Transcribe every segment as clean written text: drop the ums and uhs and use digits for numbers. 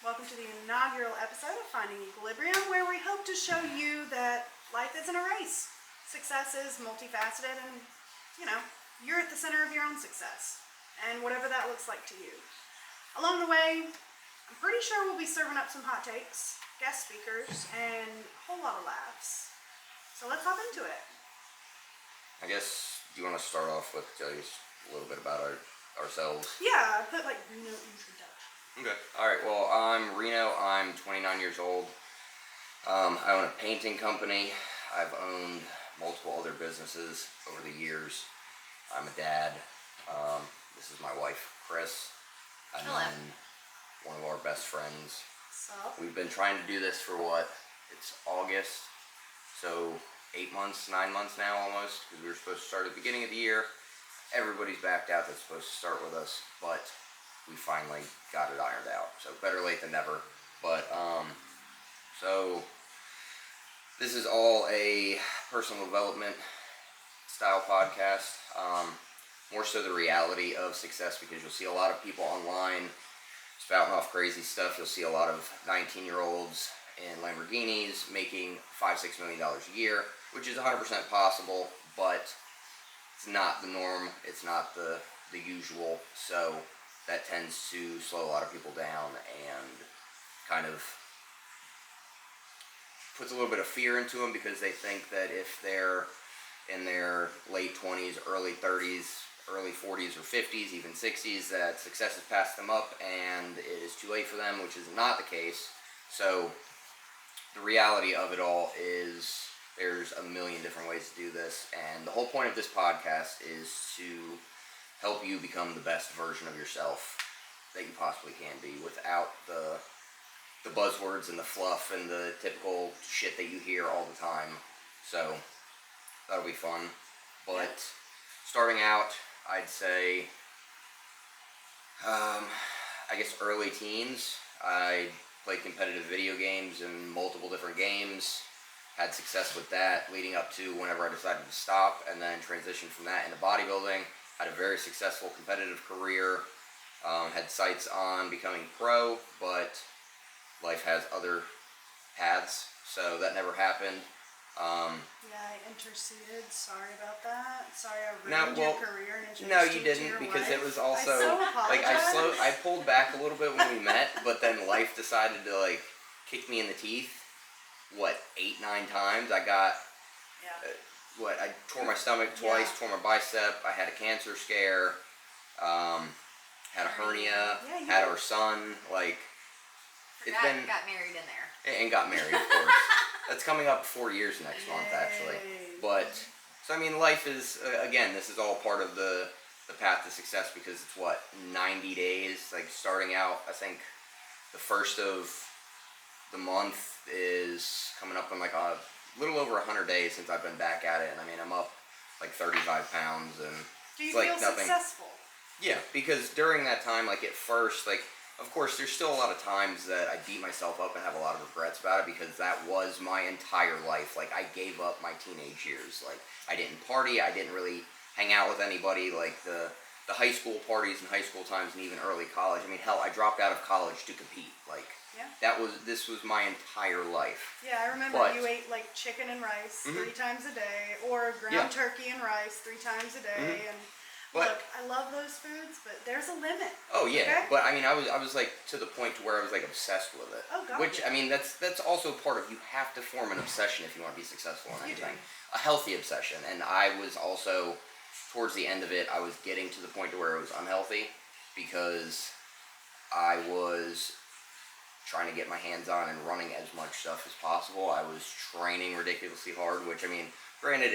Welcome to the inaugural episode of Finding Equilibrium, where we hope to show you that life isn't a race. Success is multifaceted and, you're at the center of your own success, and whatever that looks like to you. Along the way, I'm pretty sure we'll be serving up some hot takes, guest speakers, and a whole lot of laughs. So let's hop into it. I guess, do you want to start off with telling us a little bit about ourselves? Yeah, I put Reno introduction. Okay. Alright, well, I'm Reno. I'm 29 years old. I own a painting company. I've owned multiple other businesses over the years. I'm a dad. This is my wife, Chris. And Hello. then one of our best friends. So, We've been trying to do this for it's August. So 9 months now almost, because we were supposed to start at the beginning of the year. Everybody's backed out that's supposed to start with us, but we finally got it ironed out. So better late than never. But so this is all a personal development style podcast. More so the reality of success, because you'll see a lot of people online spouting off crazy stuff. You'll see a lot of 19-year-olds in Lamborghinis making $5-6 million a year, which is 100% possible, but it's not the norm. It's not the usual. So that tends to slow a lot of people down and kind of puts a little bit of fear into them, because they think that if they're in their late 20s, early 30s, early 40s or 50s, even 60s, that success has passed them up and it is too late for them, which is not the case. So the reality of it all is there's a million different ways to do this, and the whole point of this podcast is to help you become the best version of yourself that you possibly can be, without the buzzwords and the fluff and the typical shit that you hear all the time. So that'll be fun. But starting out, I'd say, I guess early teens. I played competitive video games in multiple different games. Had success with that leading up to whenever I decided to stop, and then transitioned from that into bodybuilding. Had a very successful competitive career. Had sights on becoming pro, but life has other paths, so that never happened. I interceded. Sorry about that. Sorry I ruined your career and introduced No, you to didn't, your because wife. it was also I so apologize. I pulled back a little bit when we met, but then life decided to kick me in the teeth. 8-9 times. I got I tore my stomach twice, tore my bicep. I had a cancer scare. Had a hernia. Had our son. Got married in there. And got married, of course. That's coming up 4 years next month, actually. But, so I mean, life is, again, this is all part of the path to success, because it's 90 days, starting out. I think the first of the month is coming up on a little over 100 days since I've been back at it, and I mean, I'm up 35 pounds, and Do you it's feel nothing. successful? Yeah, because during that time, at first, of course, there's still a lot of times that I beat myself up and have a lot of regrets about it, because that was my entire life. I gave up my teenage years. I didn't party. I didn't really hang out with anybody. The high school parties and high school times, and even early college. I mean, hell, I dropped out of college to compete. This was my entire life. Yeah, I remember you ate chicken and rice 3 times a day, or ground turkey and rice 3 times a day, and look, I love those foods, but there's a limit. Oh yeah, okay? But I mean, I was to the point to where I was obsessed with it. Oh God. Which I mean, that's also part of, you have to form an obsession if you want to be successful in anything. A healthy obsession, and I was also towards the end of it. I was getting to the point to where it was unhealthy, because I was trying to get my hands on and running as much stuff as possible. I was training ridiculously hard, which I mean, granted,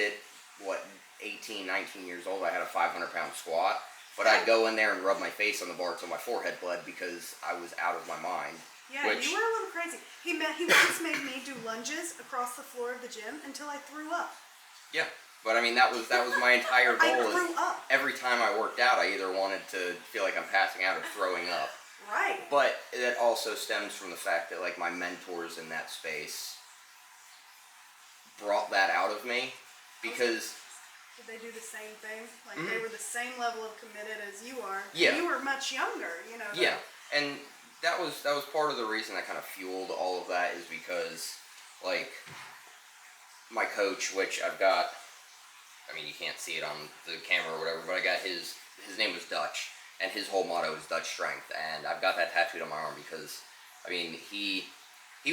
18, 19 years old, I had a 500-pound squat, but I'd go in there and rub my face on the bar till my forehead bled, because I was out of my mind. Yeah, you were a little crazy. He once made me do lunges across the floor of the gym until I threw up. Yeah, but I mean, that was my entire goal. I threw up. Every time I worked out, I either wanted to feel like I'm passing out or throwing up. Right. But that also stems from the fact that my mentors in that space brought that out of me, because Did they do the same thing? They were the same level of committed as you are. Yeah. And you were much younger, Yeah, and that was part of the reason that kind of fueled all of that, is because, like, my coach, which I've got, I mean, you can't see it on the camera or whatever, but I got his name was Dutch, and his whole motto is Dutch Strength, and I've got that tattooed on my arm because, I mean, he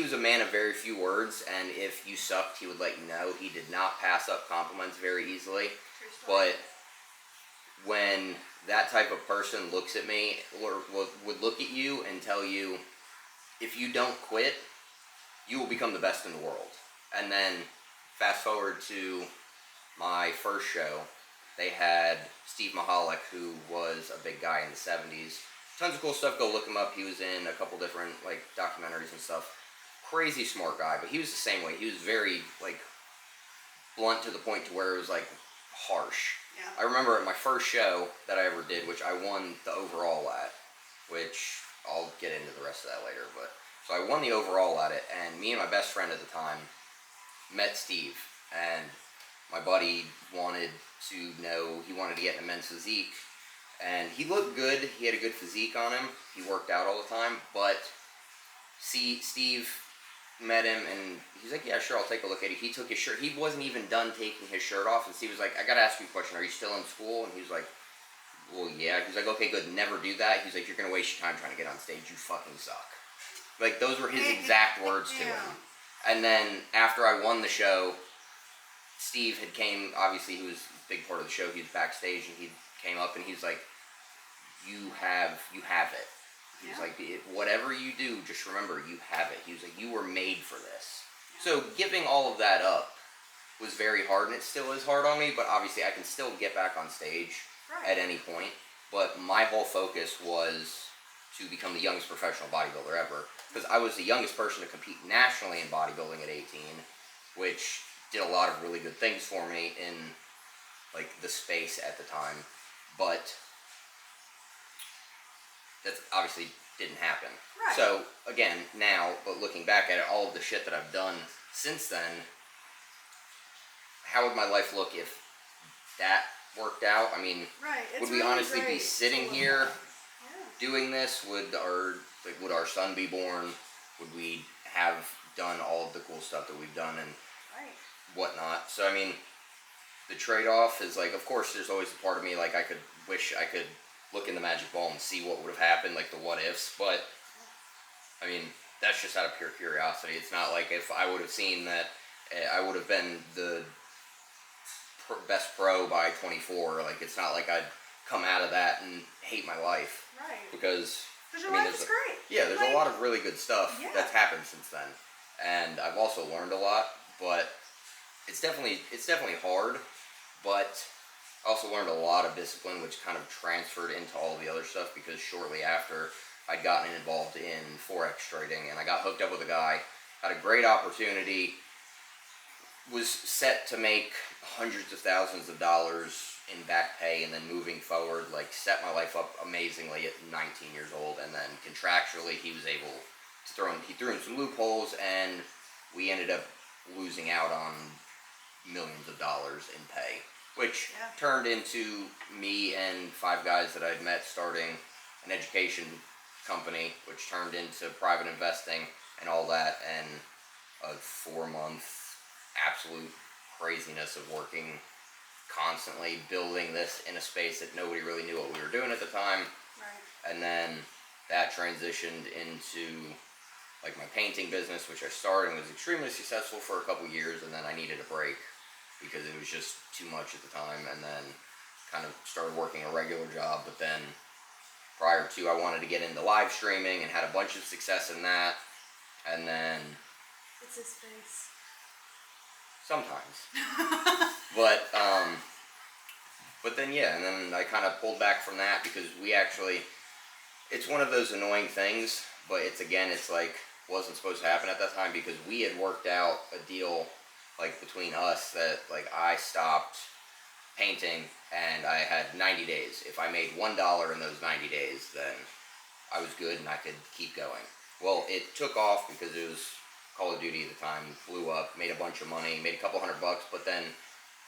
was a man of very few words, and if you sucked, he would let you know. He did not pass up compliments very easily, but when that type of person looks at me, or would look at you and tell you, if you don't quit, you will become the best in the world. And then fast forward to my first show, they had Steve Mahalik, who was a big guy in the 70s. Tons of cool stuff, go look him up. He was in a couple different, like, documentaries and stuff. Crazy smart guy, but he was the same way. He was very, like, blunt to the point to where it was, like, harsh. Yeah. I remember at my first show that I ever did, which I won the overall at, which I'll get into the rest of that later, but, so I won the overall at it, and me and my best friend at the time met Steve, and my buddy wanted to know, he wanted to get an immense physique, and he looked good, he had a good physique on him, he worked out all the time, but Steve met him, and he's like, yeah, sure, I'll take a look at it. He took his shirt, he wasn't even done taking his shirt off, and Steve was like, I gotta ask you a question, are you still in school? And he was like, well, yeah. He's like, okay, good, never do that. He's like, you're gonna waste your time trying to get on stage, you fucking suck. Like, those were his exact words to him. And then, after I won the show, Steve had came, obviously he was a big part of the show, he was backstage, and he came up and he's like, you have it. He was like, whatever you do, just remember, you have it. He was like, you were made for this. So giving all of that up was very hard, and it still is hard on me, but obviously I can still get back on stage at any point. But my whole focus was to become the youngest professional bodybuilder ever, because I was the youngest person to compete nationally in bodybuilding at 18, which did a lot of really good things for me in, like, the space at the time. But that obviously didn't happen. Right. So, again, now, but looking back at it, all of the shit that I've done since then, how would my life look if that worked out? I mean, would we honestly be sitting here doing this? Would our son be born? Would we have done all of the cool stuff that we've done and whatnot? So, I mean, the trade-off is, like, of course, there's always a part of me, like, I could wish I could look in the magic ball and see what would have happened, like the what ifs, but I mean, that's just out of pure curiosity. It's not like if I would have seen that I would have been the best pro by 24, like, it's not like I'd come out of that and hate my life. Right. Because your life is great. Yeah, there's a lot of really good stuff that's happened since then. And I've also learned a lot, but it's definitely hard, but I also learned a lot of discipline, which kind of transferred into all the other stuff, because shortly after I'd gotten involved in Forex trading, and I got hooked up with a guy, had a great opportunity, was set to make hundreds of thousands of dollars in back pay, and then moving forward, like, set my life up amazingly at 19 years old, and then contractually he was able to he threw in some loopholes, and we ended up losing out on millions of dollars in pay, which turned into me and 5 guys that I'd met starting an education company, which turned into private investing and all that, and a 4-month absolute craziness of working constantly, building this in a space that nobody really knew what we were doing at the time. Right. And then that transitioned into, like, my painting business, which I started and was extremely successful for a couple years, and then I needed a break because it was just too much at the time, and then kind of started working a regular job. But then prior to, I wanted to get into live streaming and had a bunch of success in that, and then it's his face sometimes but then and then I kind of pulled back from that, because we actually, it's one of those annoying things, but it's like wasn't supposed to happen at that time, because we had worked out a deal, like, between us that, like, I stopped painting and I had 90 days. If I made $1 in those 90 days, then I was good and I could keep going. Well, it took off because it was Call of Duty at the time, blew up, made a bunch of money, made a couple $100, but then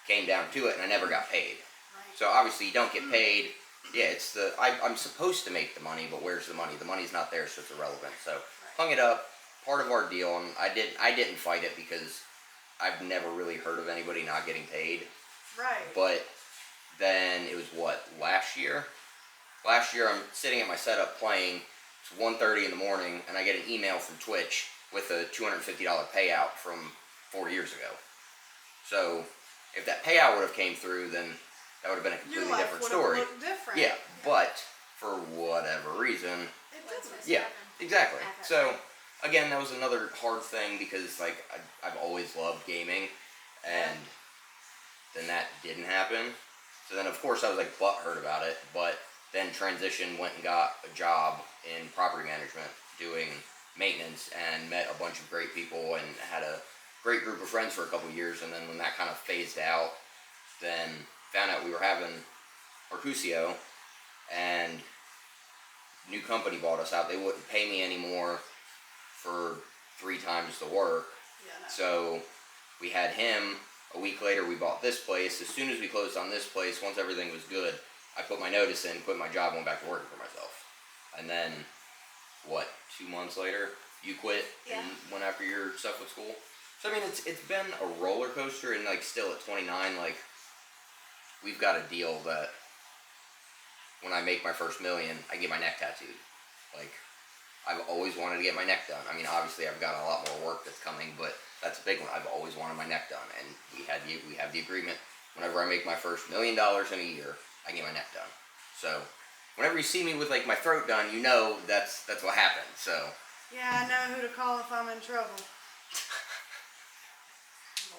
came down to it and I never got paid. Right. So obviously you don't get paid, Yeah, it's I'm supposed to make the money, but where's the money? The money's not there, so it's irrelevant. So hung it up. Part of our deal, and I didn't fight it because I've never really heard of anybody not getting paid. Right. But then it was last year? Last year I'm sitting at my setup playing. It's 1:30 in the morning, and I get an email from Twitch with a $250 payout from 4 years ago. So if that payout would have came through, then that would have been a completely different story. Different. Yeah, but for whatever reason, It doesn't. yeah, exactly. So again, that was another hard thing because like I've always loved gaming, and then that didn't happen. So then of course I was like butthurt about it, but then transitioned, went and got a job in property management doing maintenance, and met a bunch of great people and had a great group of friends for a couple years. And then when that kind of phased out, then found out we were having Arcusio, and new company bought us out. They wouldn't pay me anymore for 3 times the work. Yeah, no. So we had him. A week later we bought this place. As soon as we closed on this place, once everything was good, I put my notice in, quit my job, went back to working for myself. And then 2 months later you quit and went after your stuff with school. So I mean it's been a roller coaster, and like still at 29, like we've got a deal that when I make my first million, I get my neck tattooed. Like, I've always wanted to get my neck done. I mean, obviously I've got a lot more work that's coming, but that's a big one. I've always wanted my neck done, and we have the agreement. Whenever I make my first $1 million in a year, I get my neck done. So, whenever you see me with like my throat done, you know that's what happened. So. Yeah, I know who to call if I'm in trouble.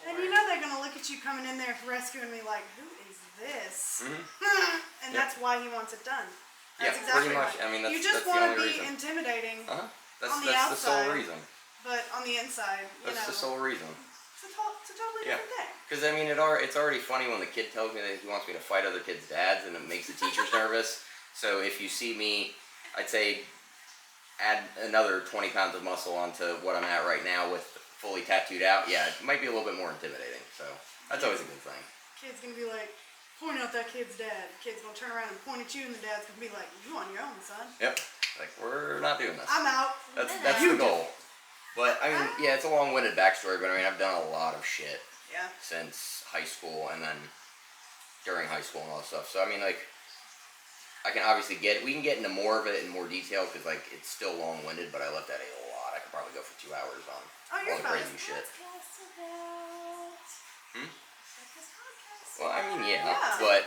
And you know they're gonna look at you coming in there rescuing me like, who is this? Mm-hmm. And that's why he wants it done. That's Yeah, exactly pretty much. right. I mean, that's you just the want to only be reason. intimidating That's on the the outside, sole reason. but on the inside, That's the sole reason. it's a totally different thing. Because I mean, it's already funny when the kid tells me that he wants me to fight other kids' dads, and it makes the teachers nervous. So if you see me, I'd say add another 20 pounds of muscle onto what I'm at right now with fully tattooed out. Yeah, it might be a little bit more intimidating. So that's always a good thing. Kid's gonna be like, point out that kid's dad. Kid's gonna turn around and point at you, and the dad's gonna be like, you on your own, son. Yep. Like, we're not doing this. I'm out. That's the goal. But I mean, yeah, it's a long-winded backstory, but I mean, I've done a lot of shit Yeah. since high school, and then during high school and all that stuff. So I mean, like, I can obviously we can get into more of it in more detail because like it's still long-winded, but I left that a lot. I could probably go for 2 hours on all the crazy shit. Well, I mean, yeah, but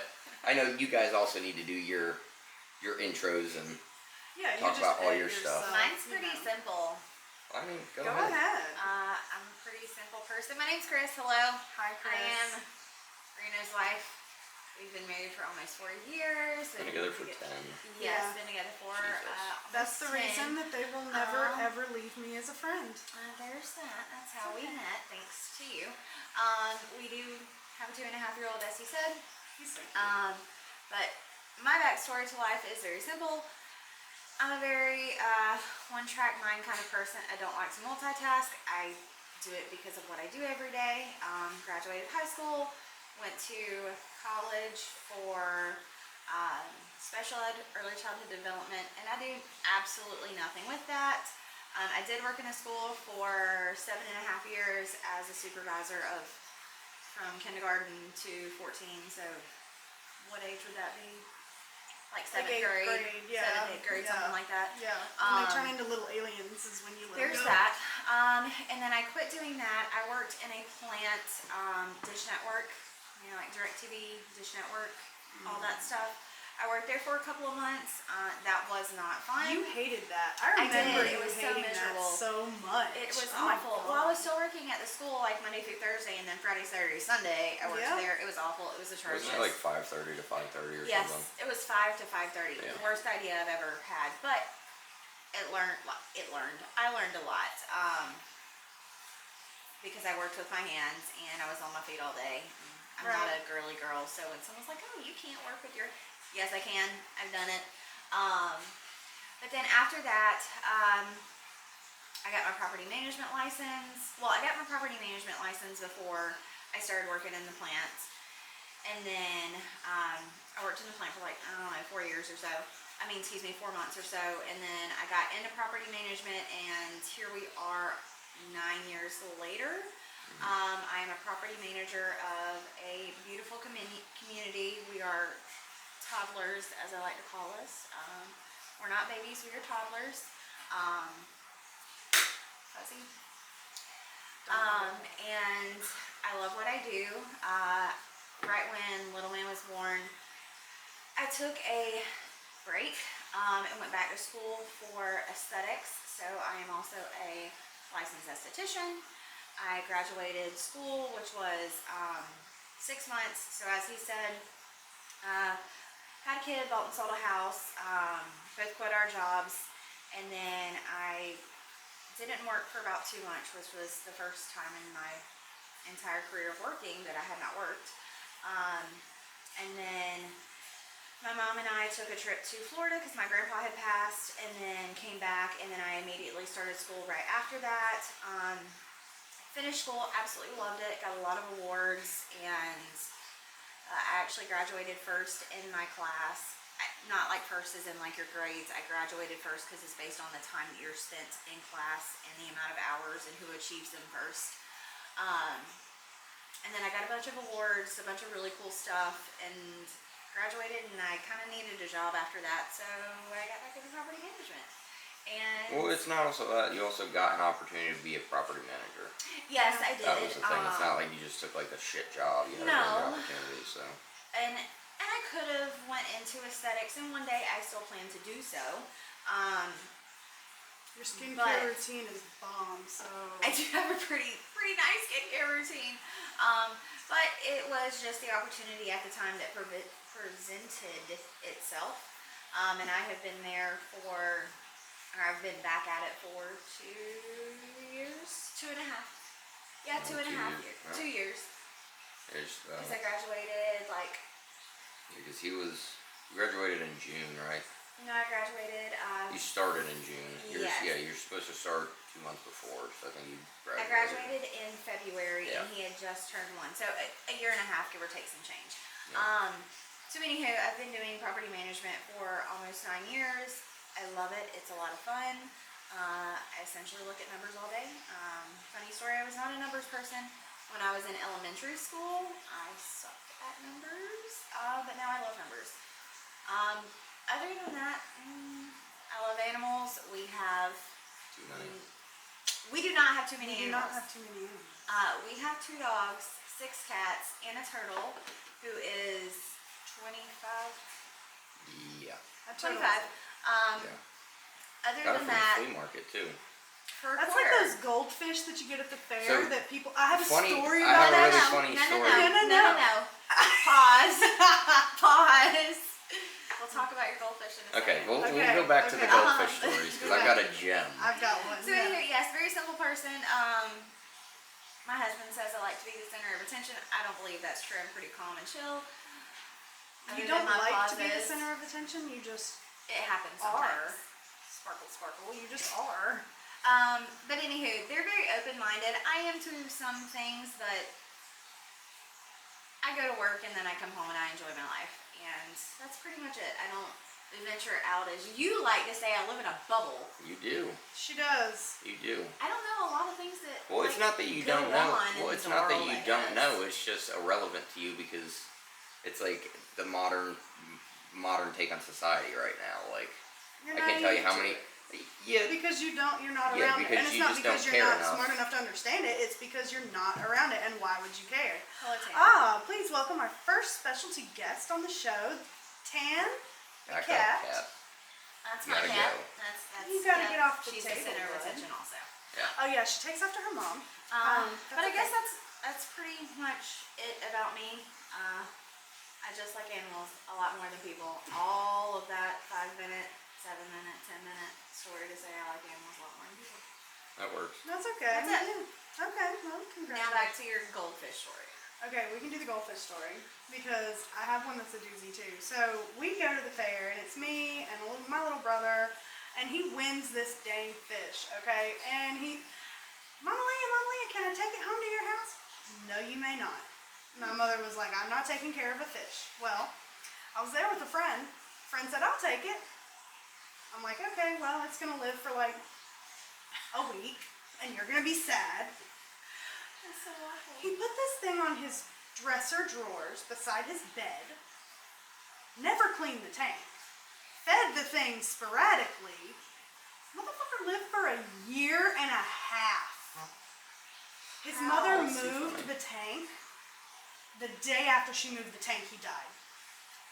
I know you guys also need to do your intros and Yeah, talk about all your stuff. Mine's pretty simple. I mean, go Go ahead. ahead. I'm a pretty simple person. My name's Chris. Hello. Hi, Chris. I am Reno's wife. We've been married for almost 4 years. Been together for 10. Yes, Yeah. been together for Jesus. That's the 10. reason that they will never ever leave me as a friend. There's that. That's how we met, thanks to you. We do have a 2.5-year-old, as you said. He's so cute. But my backstory to life is very simple. I'm a very one-track mind kind of person. I don't like to multitask. I do it because of what I do every day. Graduated high school, went to college for special ed, early childhood development, and I do absolutely nothing with that. I did work in a school for 7.5 years as a supervisor from kindergarten to 14, so what age would that be? Like 7th Like 8th grade, yeah. 7th, 8th grade, something like that. Yeah. When they turn into little aliens is when you let There's go. that. And then I quit doing that. I worked in a plant, Dish Network, like DirecTV, Dish Network, all that stuff. I worked there for a couple of months. That was not fun. You hated that. I I did. remember It you was so hating miserable. that so much. It was Oh my awful. God. Well, I was still working at the school like Monday through Thursday, and then Friday, Saturday, Sunday I worked Yeah. there. It was awful. It was atrocious. Wasn't it like 5:30 to 5:30 or Yes, something? it was 5 to 5:30. Yeah. The worst idea I've ever had, but I learned a lot because I worked with my hands and I was on my feet all day. I'm not a girly girl, so when someone's like, "Oh, you can't work with your," yes, I can. I've done it. But then after that, I got my property management license. Well, I got my property management license before I started working in the plants. And then I worked in the plant for like, I don't know, 4 years or so. 4 months or so. And then I got into property management, and here we are 9 years later. I am a property manager of a beautiful community. We are toddlers, as I like to call us. We're not babies, we are toddlers. Fuzzy. And I love what I do. Right when little man was born, I took a break and went back to school for aesthetics. So I am also a licensed esthetician. I graduated school, which was 6 months. So as he said, had a kid, bought and sold a house, both quit our jobs, and then I didn't work for about 2 months, which was the first time in my entire career of working that I had not worked. And then my mom and I took a trip to Florida because my grandpa had passed, and then came back, and then I immediately started school right after that. Finished school, absolutely loved it, got a lot of awards, and I actually graduated first in my class. Not like first as in like your grades. I graduated first because it's based on the time that you're spent in class and the amount of hours and who achieves them first. And then I got a bunch of awards, a bunch of really cool stuff, and graduated, and I kind of needed a job after that, so I got back into property management. And Well, it's not also that. You also got an opportunity to be a property manager. yes, I did. That was the thing. It's not like you just took like a shit job. You had a No. great opportunity, so. And I could have went into aesthetics, and one day I still plan to do so. Your skincare But- routine is bomb, so I do have a pretty nice skincare routine. But it was just the opportunity at the time that presented itself. And I have been there I've been back at it for 2 years, 2.5. Yeah, Oh, 2.5 2 years. years. 2 years. There's, Because I graduated because he graduated in June, right? I graduated, You started in June. Yes. Yeah, you're supposed to start 2 months before, so I think you I graduated in February, Yeah. and he had just turned 1. So a year and a half, give or take some change. Yeah. So anywho, I've been doing property management for almost 9 years. I love it. It's a lot of fun. I essentially look at numbers all day. Funny story, I was not a numbers person. When I was in elementary school, I sucked at numbers, but now I love numbers. Other than that, I love animals. We have, 2 nights. we do not have too many you do animals. not have too many animals. We have 2 dogs, 6 cats, and a turtle who is 25. Yeah. A turtle. 25. Yeah. Other Got it than from that, the flea market too. for a That's quarter. like those goldfish that you get at the fair So, that people. I have a funny- story I about have a really that. funny story. No. Pause. Pause. We'll talk about your goldfish in a Okay, second. we'll Okay, go back to the okay. goldfish stories because I've got a gem. I've got one. So anyway, yes, very simple person. My husband says I like to be the center of attention. I don't believe that's true. I'm pretty calm and chill. You Other don't than my like to be the pauses, center of attention. You just It happens are. sometimes. Sparkle, sparkle. You just are. But anywho, they're very open-minded. I am to some things, but I go to work and then I come home and I enjoy my life. And that's pretty much it. I don't venture out as you like to say. I live in a bubble. You do. She does. You do. I don't know a lot of things that. Well, it's like, not that you go don't know. on in Well, it's the not that world, you I don't guess. know. It's just irrelevant to you because it's like the modern take on society right now. Like You're I can't tell you how naive many. to Yeah. Because you're not Yeah, around it, because and it's you not just because don't you're care not enough. smart enough to understand it. It's because you're not around it, and why would you care? Hello, Tam. Please welcome our first specialty guest on the show, Tan, the Back cat. up, cat. That's You my gotta cat. go. That's You gotta yeah, get off the she's table, the center of bud. attention also. Oh yeah, she takes after her mom. But I okay. guess that's pretty much it about me. I just like animals a lot more than people. All of that 5-minute, 7-minute, 10-minute story to say I like animals a lot more than people. That works. That's okay. That's it. Yeah. Okay, well, congratulations. Now back to your goldfish story. Okay, we can do the goldfish story because I have one that's a doozy too. So we go to the fair and it's me and my little brother, and he wins this dang fish. Okay, and Mama Leah, can I take it home to your house? No, you may not. My mother was like, I'm not taking care of a fish. Well, I was there with a friend. Friend said, I'll take it. I'm like, okay, well, it's gonna live for like a week, and you're gonna be sad. That's so awful. He put this thing on his dresser drawers beside his bed. Never cleaned the tank. Fed the thing sporadically. Motherfucker lived for a year and a half. His mother That's too moved funny. the tank. The day after she moved the tank, he died.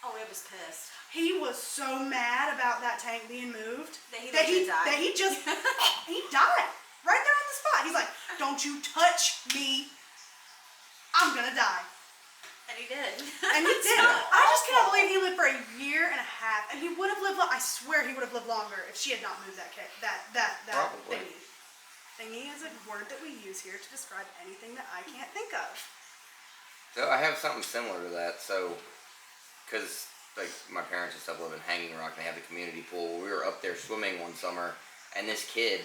Oh, it was pissed. He was so mad about that tank being moved That he legit died. that he just he died right there on the spot. He's like, "Don't you touch me! I'm gonna die." And he did. And he did. So I just cannot awful. believe he lived for a year and a half, and he would have lived. I swear he would have lived longer if she had not moved that Probably. thingy. Thingy is a word that we use here to describe anything that I can't think of. So I have something similar to that. So, because like my parents and stuff live in Hanging Rock, and they have the community pool. We were up there swimming one summer, and this kid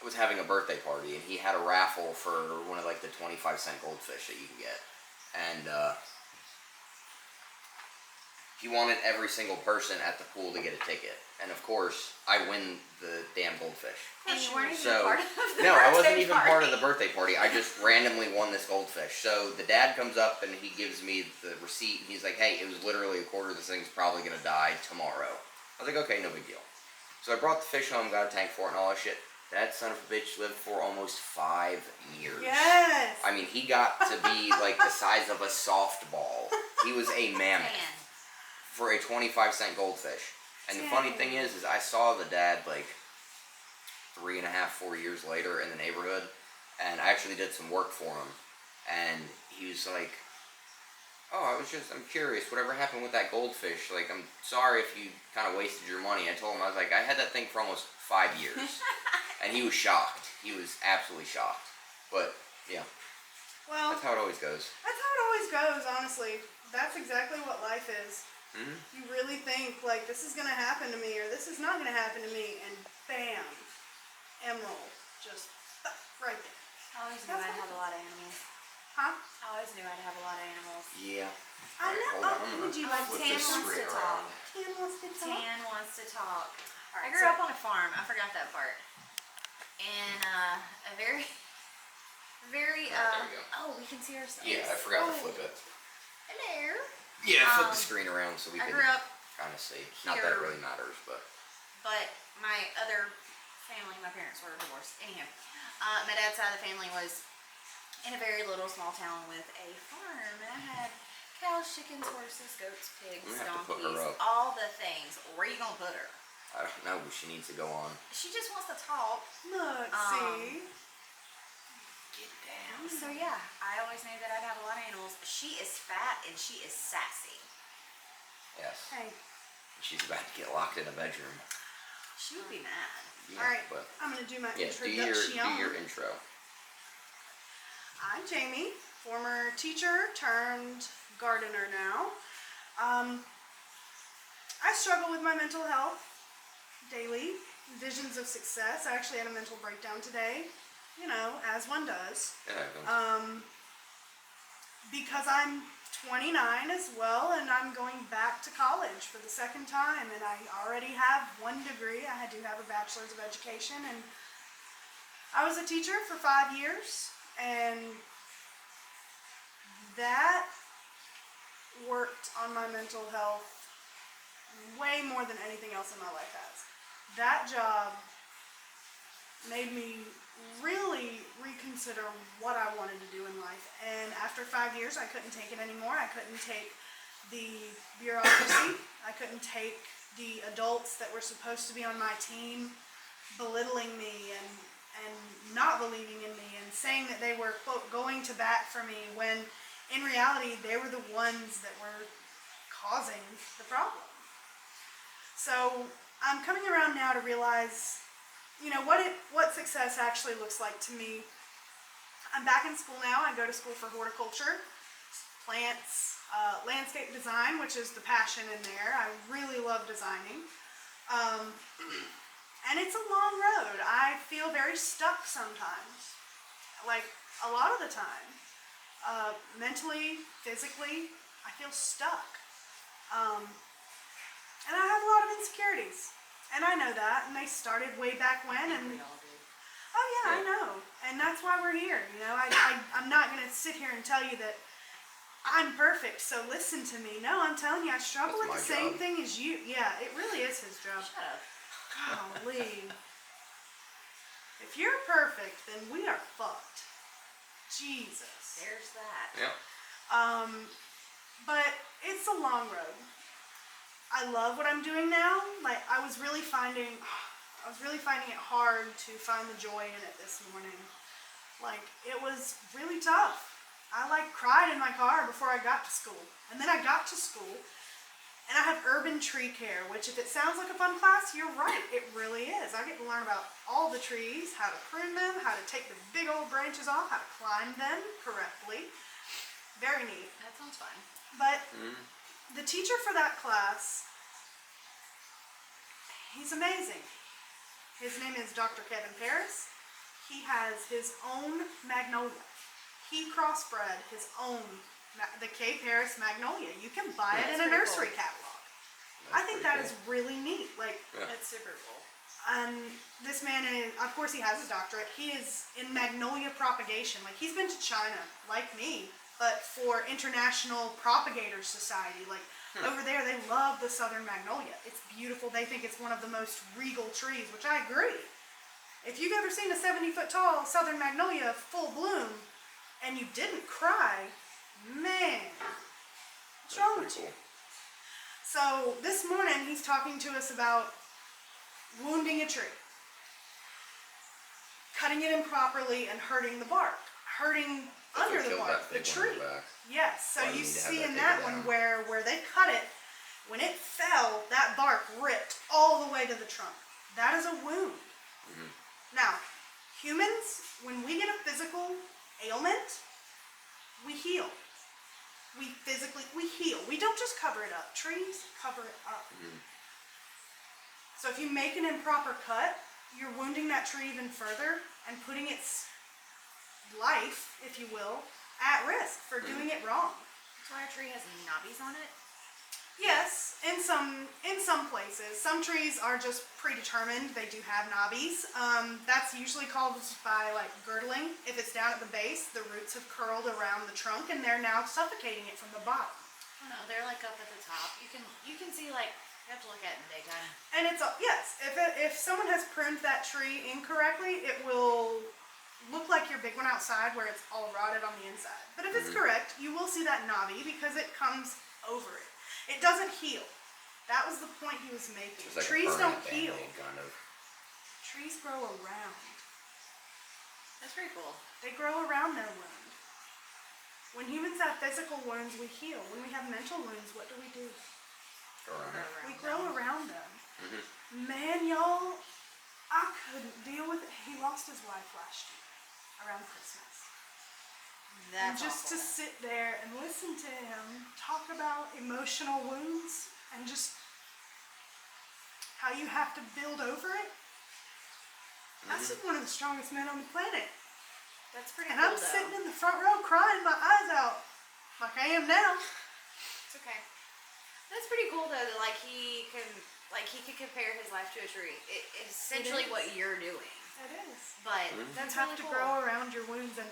was having a birthday party, and he had a raffle for one of like the 25-cent goldfish that you can get, and he wanted every single person at the pool to get a ticket, and of course I win the damn goldfish. And you weren't even So part of the no, I wasn't birthday even part of the party. birthday party. I just randomly won this goldfish. So the dad comes up and he gives me the receipt. And he's like, "Hey, it was literally a quarter. This thing's probably gonna die tomorrow." I was like, "Okay, no big deal." So I brought the fish home, got a tank for it, and all that shit. That son of a bitch lived for almost 5 years. Yes. I mean, he got to be like the size of a softball. He was a mammoth Man. for a 25-cent goldfish. And the funny thing Dang. is I saw the dad like 3.5, 4 years later in the neighborhood, and I actually did some work for him, and he was like, "Oh, I'm curious, whatever happened with that goldfish? Like, I'm sorry if you kind of wasted your money." I told him, I was like, "I had that thing for almost 5 years." And he was shocked. He was absolutely shocked. But, yeah, Well, that's how it always goes. that's how it always goes, honestly. That's exactly what life is. Hmm. You really think, like, this is going to happen to me or this is not going to happen to me, and bam, emerald. Just right there. I always knew I'd have a lot of animals. Huh? I always knew I'd have a lot of animals. Yeah. I Alright, know. hold on, I'm Oh, gonna would you like flip Tan this wants screen to talk. around. Tan wants to talk? Tan wants to talk. I Alright, grew so- up on a farm. I forgot that part. And a very, very, Alright, there we go. oh, we can see ourselves. Yeah, I forgot to Oh. flip it. Hello. Yeah, flip the Um, screen around so we I can grew up, kind of see. Not that it here. really matters, but but my other family, my parents were divorced. Anyhow, my dad's side of the family was in a very little small town with a farm. And I had cows, chickens, horses, goats, pigs, I'm gonna have to put her donkeys, up. all the things. Where are you gonna put her? I don't know. She needs to go on. She just wants to talk. Look, see? Get down. So yeah, I always knew that I'd have a lot of animals. She is fat and she is sassy. Yes. Hey, She's about to get locked in a bedroom. She would be mad. Yeah, alright, But I'm going to do my yeah, do introduction. your intro. I'm Jamie, former teacher turned gardener now. I struggle with my mental health daily, visions of success. I actually had a mental breakdown today, you know, as one does. Yeah. Because I'm 29 as well, and I'm going back to college for the second time, and I already have one degree. I do have a bachelor's of education, and I was a teacher for 5 years, and that worked on my mental health way more than anything else in my life has. That job made me really reconsider what I wanted to do in life. And after 5 years, I couldn't take it anymore. I couldn't take the bureaucracy. I couldn't take the adults that were supposed to be on my team belittling me and not believing in me and saying that they were, quote, going to bat for me when in reality they were the ones that were causing the problem. So I'm coming around now to realize, you know, what success actually looks like to me. I'm back in school now. I go to school for horticulture, plants, landscape design, which is the passion in there. I really love designing. And it's a long road. I feel very stuck sometimes, like a lot of the time. mentally, physically, I feel stuck. And I have a lot of insecurities. And I know that, and they started way back when, and We all did. oh yeah, I Yeah. know. And that's why we're here. You know, I'm not going to sit here and tell you that I'm perfect, so listen to me. No, I'm telling you, I struggle That's with the my same job. thing as you. Yeah, it really is his job. Shut up. Golly. If you're perfect, then we are fucked. Jesus. There's that. Yeah. But it's a long road. I love what I'm doing now. Like I was really finding it hard to find the joy in it this morning. Like it was really tough. I like cried in my car before I got to school. And then I got to school and I have urban tree care, which if it sounds like a fun class, you're right. It really is. I get to learn about all the trees, how to prune them, how to take the big old branches off, how to climb them correctly. Very neat. That sounds fun. But the teacher for that class, he's amazing. His name is Dr. Kevin Paris. He has his own magnolia. He crossbred his own, the K. Paris magnolia. You can buy it in a That's pretty nursery cool. catalog. I think that is really neat. Like, Yeah. That's super cool. and this man is, of course, he has his doctorate. He is in magnolia propagation. Like, he's been to China, like me, but for International Propagators Society. Like, over there, they love the southern magnolia. It's beautiful. They think it's one of the most regal trees, which I agree. If you've ever seen a 70-foot tall southern magnolia full bloom and you didn't cry, man, what's wrong with you? So this morning, he's talking to us about wounding a tree, cutting it improperly and hurting the bark, hurting under the bark, the tree. Yes, so Why do you you need to have see that in taken that one down? where they cut it, when it fell, that bark ripped all the way to the trunk. That is a wound. Now, humans, when we get a physical ailment, we heal. We heal. We don't just cover it up. Trees cover it up. So if you make an improper cut, you're wounding that tree even further and putting its life, if you will, at risk for doing it wrong. That's why a tree has knobbies on it. Yes, in some places. Some trees are just predetermined. They do have knobbies. That's usually caused by like girdling. If it's down at the base, the roots have curled around the trunk and they're now suffocating it from the bottom. Oh no, they're like up at the top. You can see like you have to look at it in the daytime. And it's yes, if someone has pruned that tree incorrectly, it will look like your big one outside where it's all rotted on the inside. But if it's correct, you will see that knobby because it comes over it. It doesn't heal. That was the point he was making. It's like Trees a don't permanent heal. Band-Aid, kind of. Trees grow around. That's pretty cool. They grow around their wound. When humans have physical wounds, we heal. When we have mental wounds, what do? We grow around them. Man, y'all, I couldn't deal with it. He lost his wife last year around Christmas. And That's just to awful. sit there and listen to him talk about emotional wounds and just how you have to build over it. That's just one of the strongest men on the planet. That's pretty And cool I'm though. sitting in the front row crying my eyes out like I am now. It's okay. That's pretty cool though that like he could compare his life to a tree. It's essentially is. what you're doing. It is. But You that's have really to cool. grow around your wounds, and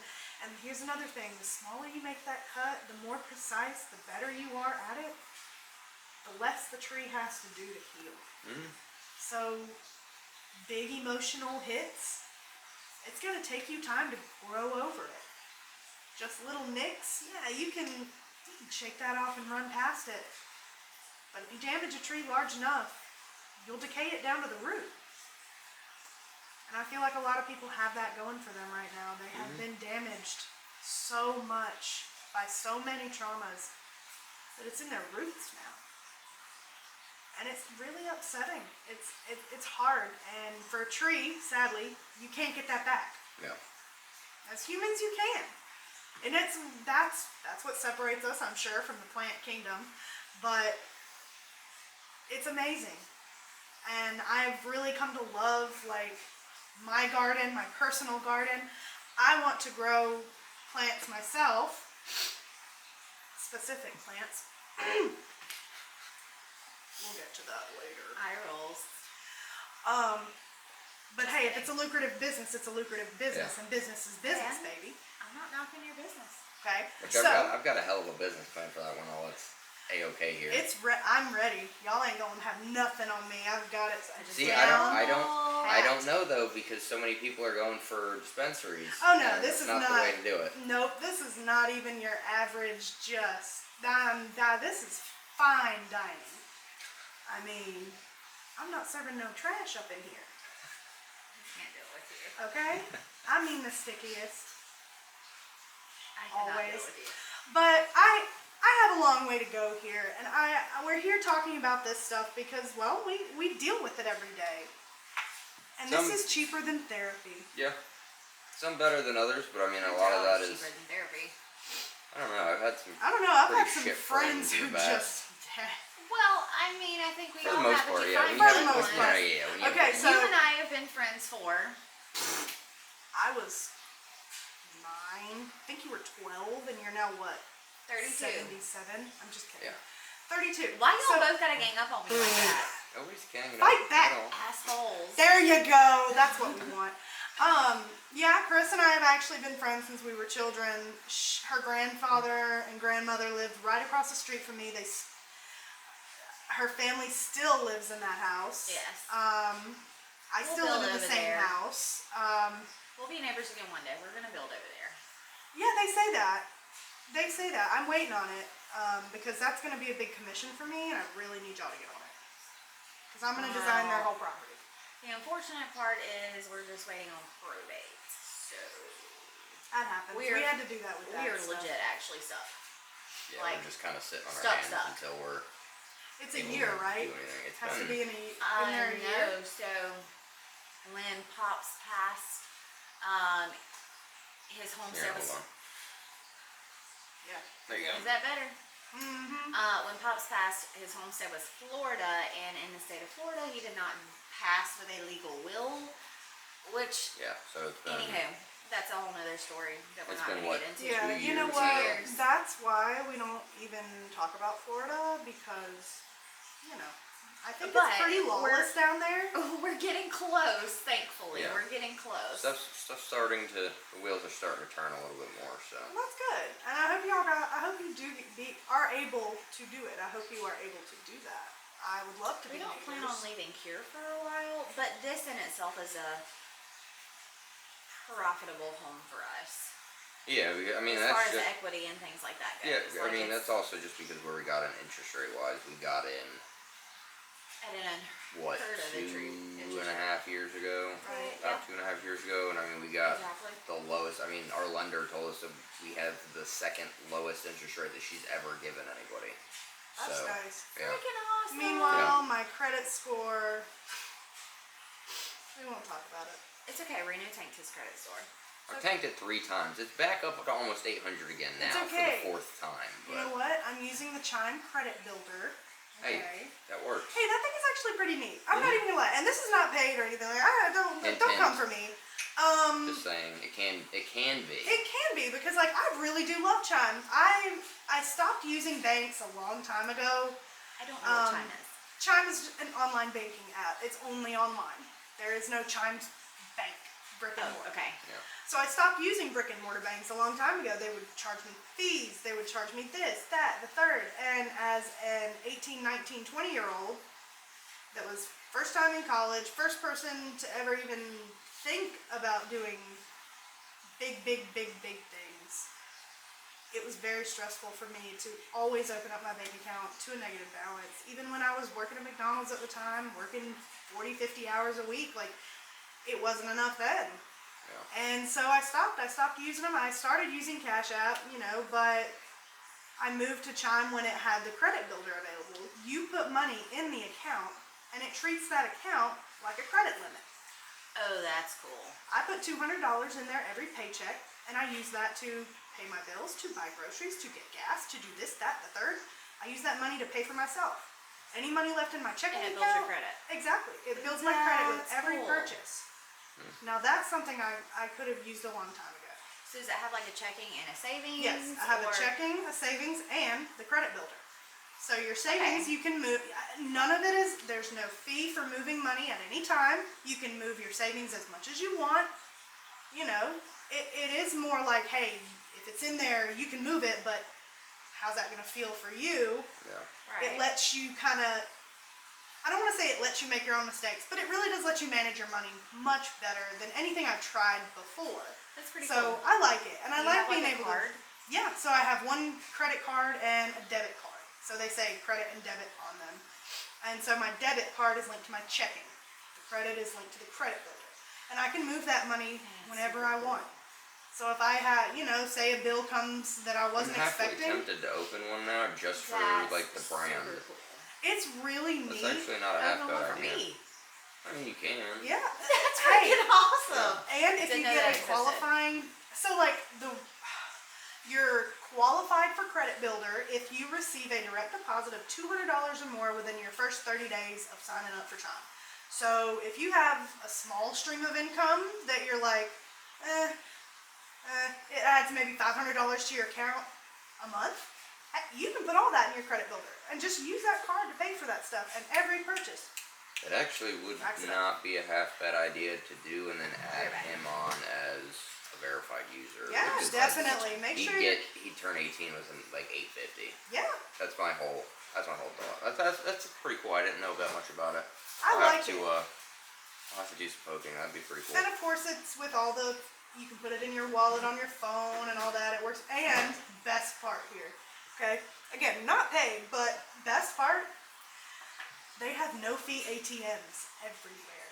here's another thing: the smaller you make that cut, the more precise, the better you are at it, the less the tree has to do to heal. So, big emotional hits, it's gonna take you time to grow over it. Just little nicks, yeah, you can shake that off and run past it. But if you damage a tree large enough, you'll decay it down to the root. And I feel like a lot of people have that going for them right now. They have been damaged so much by so many traumas that it's in their roots now. And it's really upsetting. It's hard. And for a tree, sadly, you can't get that back. Yeah. As humans, you can. And that's what separates us, I'm sure, from the plant kingdom. But it's amazing. And I've really come to love, like, my garden, my personal garden. I want to grow plants myself specific plants. We'll get to that later. Eye rolls. But hey, if it's a lucrative business, it's a lucrative business, Yeah. and business is business, And- baby. I'm not knocking your business. Okay, Which so I've got a hell of a business plan for that one. All it's a-okay here. I'm ready. Y'all ain't gonna have nothing on me. I've got it. See, down I pat. don't know though, because so many people are going for dispensaries. Oh no, and this it's is not not. the way to do it. Nope, this is not even your average. This is fine dining. I mean, I'm not serving no trash up in here. Can't deal with you. Okay, I mean the stickiest. I cannot Always. deal with you. But I have a long way to go here, and we're here talking about this stuff because, well, we deal with it every day, and Some- this is cheaper than therapy. Yeah. Some better than others, but I mean, a Your lot of job that is is. cheaper than therapy. I don't know. I've had some. I don't know. I've had Pretty some shit friends friends who in the past. just. Well, I mean, I think we For all the most have part, a yeah. defined When you For the have, most when- part. yeah, when you Okay, have- so- You and I have been friends for. I was 9. I think you were 12, and you're now what? 32. 77. I'm just kidding. Yeah. 32. Why y'all So- both gotta gang up on me like that? Nobody's ganging Fight up back. at all. Assholes. There you go. That's what we want. Yeah, Chris and I have actually been friends since we were children. Her grandfather and grandmother lived right across the street from me. Her family still lives in that house. Yes. I We'll still live build in the over same there. house. We'll be neighbors again one day. We're gonna build over there. Yeah, they say that. They say that. I'm waiting on it because that's going to be a big commission for me, and I really need y'all to get on it. Because I'm going to design their whole property. The unfortunate part is we're just waiting on probate. So That happens. We are- We had to do that with that we are stuff. legit actually stuck. Yeah, Like, we're just kind of sitting on our stuck, hands stuck. until we're. It's a able year, to right? Do anything. It's Has to been- be in there a year. No, so when Pops passed, his Here, homestead hold was. on. Yeah. There you go. Is that better? Mm-hmm. When Pops passed, his homestead was Florida, and in the state of Florida, he did not pass with a legal will, which, Yeah. So it's been. anywho, that's a whole nother story that we're It's not been, going to what, get into. Yeah, 2 you know years what? Years. That's why we don't even talk about Florida because, you know, I think But it's pretty lawless down there. We're getting close, thankfully. Yeah. We're getting close. Stuff's starting to. The wheels are starting to turn a little bit more. So. Well, that's good, and I hope you are able to do it. I hope you are able to do that. I would love to We be don't plan on neighbors. leaving here for a while, but this in itself is a profitable home for us. Yeah, I mean as far that's as just. equity and things like that Yeah, goes. I Like, mean it's that's also just because where we got in interest rate wise, we got in at an what unheard of two interest and a half years ago, Right. Yeah. about 2.5 years ago, and I mean we got Exactly. the lowest. I mean our lender told us that we have the second lowest interest rate that she's ever given anybody. That's So nice. yeah, Freaking awesome. Meanwhile, my credit score. We won't talk about it. It's okay. Reno tanked his credit score. I've tanked it 3 times. It's back up to almost 800 again now It's for okay. the 4th time. You know But what? I'm using the Chime Credit Builder. hey, Okay. that works. Hey, that thing is actually pretty neat. I'm not even gonna lie, and this is not paid or anything. Like, don't Hint, come hint. for me. Just saying, it can be. It can be because like I really do love Chime. I stopped using banks a long time ago. I don't know what time is. Chime is an online banking app. It's only online. There is no Chime bank brick and Oh, mortar. okay. Yeah. So I stopped using brick and mortar banks a long time ago. They would charge me fees. They would charge me this, that, the third. And as an 18, 19, 20-year-old that was first time in college, first person to ever even think about doing big things, it was very stressful for me to always open up my bank account to a negative balance. Even when I was working at McDonald's at the time, working 40, 50 hours a week, like it wasn't enough then. Yeah. And so I stopped using them. I started using Cash App, but I moved to Chime when it had the credit builder available. You put money in the account and it treats that account like a credit limit. Oh, that's cool. I put $200 in there every paycheck and I use that to pay my bills, to buy groceries, to get gas, to do this, that, the third. I use that money to pay for myself. Any money left in my checking And it account. builds your credit. Exactly. It builds my credit with That's every cool. purchase. Now that's something I could have used a long time ago. So So does it have like a checking and a savings? Yes, I have a or- checking, a savings, and the credit builder. So your savings, Okay. you can move, none of it is, there's no fee for moving money at any time. You can move your savings as much as you want. You know, it is more like, hey, if it's in there, you can move it, but how's that going to feel for you? Yeah. Right. It lets you kind of, I don't want to say it lets you make your own mistakes, but it really does let you manage your money much better than anything I've tried before. That's pretty So cool. I like it, and I Do you like have, being like, a able card? to. Yeah, so I have one credit card and a debit card. So they say credit and debit on them, and so my debit card is linked to my checking. The credit is linked to the credit builder, and I can move that money whenever I want. So if I had, you know, say a bill comes that I wasn't I'm halfway expecting, tempted to open one now just for That's like the brand. super cool. it's really That's neat. actually not a I half don't know bad for idea. me. I mean, you can. Yeah, That's Hey. freaking awesome. and if you Didn't know get a that existed. qualifying, so like you're qualified for credit builder if you receive a direct deposit of $200 or more within your first 30 days of signing up for Chime. So if you have a small stream of income that you're like, it adds maybe $500 to your account a month, you can put all that in your credit builder and just use that card to pay for that stuff and every purchase. It actually would Max it not be a half bad idea to do and then add Very bad. him on as a verified user. Yeah, because, like, definitely. Make sure he'd turn 18 within like 850. Yeah, That's my whole thought. That's pretty cool. I didn't know that much about it. I I'll like have to, it. I'll have to do some poking. That'd be pretty cool. And of course, it's with all the, you can put it in your wallet on your phone and all that. It works. And best part here, okay? Again, not paid, but best part, they have no fee ATMs everywhere.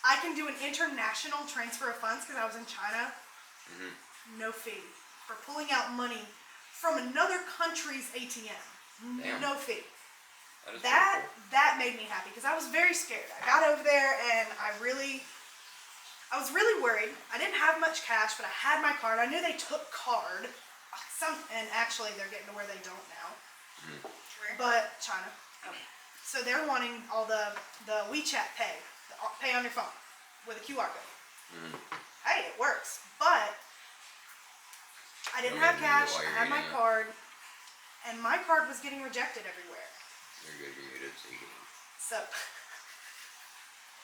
I can do an international transfer of funds because I was in China. No fee for pulling out money from another country's ATM. Damn. No fee. That is That pretty cool. that made me happy because I was very scared. I got over there and I was really worried. I didn't have much cash, but I had my card. I knew they took card. And actually they're getting to where they don't now. But China. So they're wanting all the WeChat Pay, pay on your phone with a QR code. Hey, it works, but I didn't Don't have get muted cash. while I you're had my eating it. card, and my card was getting rejected everywhere. You're good. You're muted, so you can. So.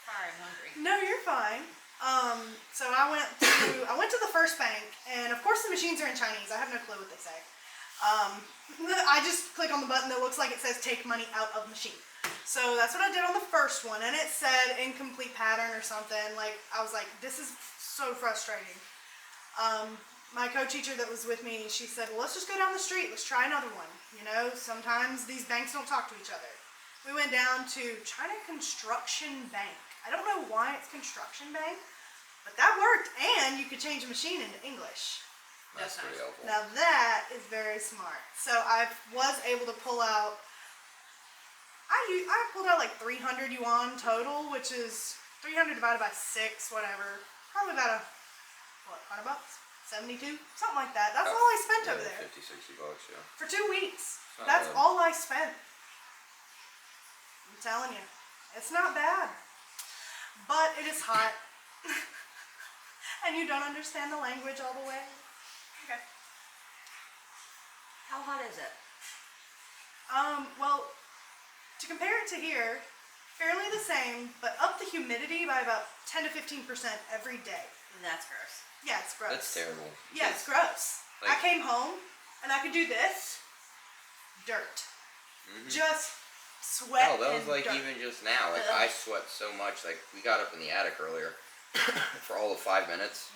Sorry, I'm hungry. No, you're fine. So I went to the first bank, and of course the machines are in Chinese. I have no clue what they say. I just click on the button that looks like it says take money out of machine. So that's what I did on the first one, and it said incomplete pattern or something. Like, I was like, this is so frustrating. My co-teacher that was with me, she said, well, let's just go down the street. Let's try another one. You know, sometimes these banks don't talk to each other. We went down to China Construction Bank. I don't know why it's Construction Bank, but that worked, and you could change a machine into English. That's That's pretty nice. helpful. Now that is very smart. So I was able to pull out, I pulled out like 300 yuan total, which is 300 divided by 6, whatever. Probably about $100? 72? Something like that. That's all I spent over there. 50, 60 bucks, yeah. For 2 weeks. Not That's bad. all I spent. I'm telling you. It's not bad. But it is hot. And you don't understand the language all the way. Okay. How hot is it? Well, to compare it to here, fairly the same, but up the humidity by about 10 to 15% every day. That's gross. Yeah, it's gross. That's terrible. Yeah, it's gross. I Like- came home and I could do this. Dirt. Just sweat. No, that was and like dirt. even just now. Like, I sweat so much. Like, we got up in the attic earlier for all of 5 minutes.